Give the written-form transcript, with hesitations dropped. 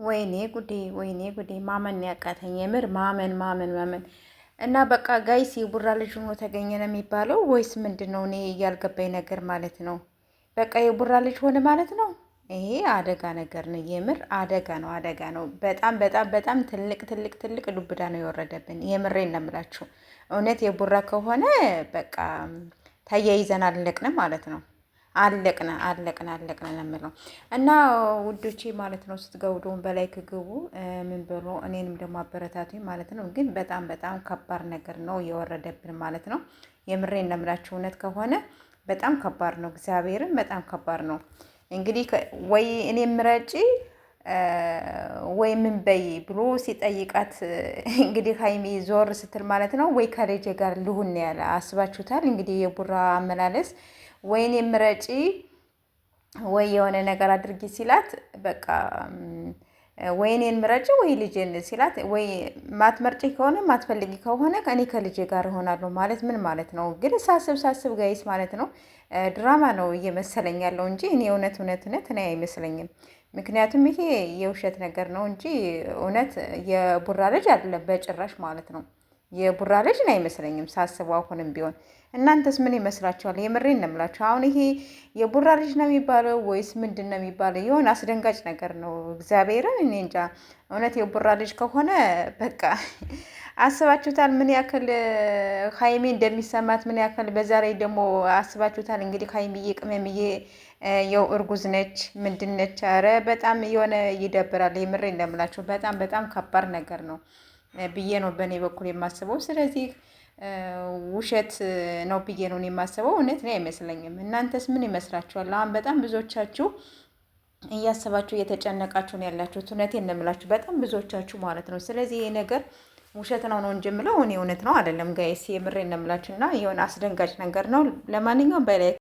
ወይኔ ጉዴ፣ ወይኔ ጉዴ! ማመን ያቃተኝ የምር ማመን እና በቃ ጋይስ የቡራ ልጅ ሆኖ ተገኘ ነው የሚባለው ወይስ ምንድን ነው? እኔ ያልገባኝ ነገር ማለት ነው። በቃ የቡራ ልጅ ሆነ ማለት ነው። ይሄ አደጋ ነገር ነው። የምር አደጋ ነው፣ አደጋ ነው። በጣም ትልቅ ዱብዳ ነው የወረደብን። የምሬን ነው የምላችሁ። እውነት የቡራ ከሆነ በቃ ተያይዘን አለቅን ማለት ነው። አለቅን ነው የምለው። እና ውዶቼ ማለት ነው ስትገቡ በላይ ክግቡ ምን ብሎ እኔንም ደግሞ አበረታቱኝ ማለት ነው። ግን በጣም ከባድ ነገር ነው የወረደብን ማለት ነው። የምሬን ነው የምላችሁ። እውነት ከሆነ በጣም ከባድ ነው። እግዚአብሔርን በጣም ከባድ ነው። እንግዲህ ወይ እኔ ምረጪ ወይ ምን በይ ብሎ ሲጠይቃት እንግዲህ ሀይሚ ዞር ስትል ማለት ነው ወይ ከልጄ ጋር ልሁን ያለ አስባችሁታል? እንግዲህ የቡራ አመላለስ ወይኔ ምረጪ ወይ የሆነ ነገር አድርጊ ሲላት በቃ ወይኔን ምረጪ ወይ ልጄን ሲላት ወይ ማትመርጪ ከሆነ ማትፈልጊ ከሆነ እኔ ከልጄ ጋር እሆናለሁ ማለት ምን ማለት ነው? ግን ሳስብ ጋይስ ማለት ነው ድራማ ነው እየመሰለኝ ያለው እንጂ እኔ እውነት እኔ አይመስለኝም። ምክንያቱም ይሄ የውሸት ነገር ነው እንጂ እውነት የቡራ ልጅ አይደለም በጭራሽ ማለት ነው። የቡራ ልጅ ነው አይመስለኝም ሳስበው አሁንም ቢሆን። እናንተስ ምን ይመስላችኋል? የምሬን ነው የምላችሁ። አሁን ይሄ የቡራ ልጅ ነው የሚባለው ወይስ ምንድን ነው የሚባለው? የሆነ አስደንጋጭ ነገር ነው። እግዚአብሔርን እኔ እንጃ። እውነት የቡራ ልጅ ከሆነ በቃ አስባችሁታል? ምን ያክል ሀይሜ እንደሚሰማት ምን ያክል። በዛ ላይ ደግሞ አስባችሁታል? እንግዲህ ሀይሚዬ ቅመምዬ የው እርጉዝ ነች ምንድን ነች? ኧረ በጣም የሆነ ይደብራል። የምሬን ነው የምላችሁ። በጣም ከባድ ነገር ነው ብዬ ነው በእኔ በኩል የማስበው። ስለዚህ ውሸት ነው ብዬ ነው የማስበው። እውነት ነው አይመስለኝም። እናንተስ ምን ይመስላችኋል? አሁን በጣም ብዙዎቻችሁ እያሰባችሁ እየተጨነቃችሁ ነው ያላችሁት። እውነቴን ነው የምላችሁ በጣም ብዙዎቻችሁ ማለት ነው። ስለዚህ ይሄ ነገር ውሸት ነው እንጂ የምለው እኔ እውነት ነው አይደለም ጋይስ። የምሬን ነው የምላችሁ እና የሆነ አስደንጋጭ ነገር ነው። ለማንኛውም በላይ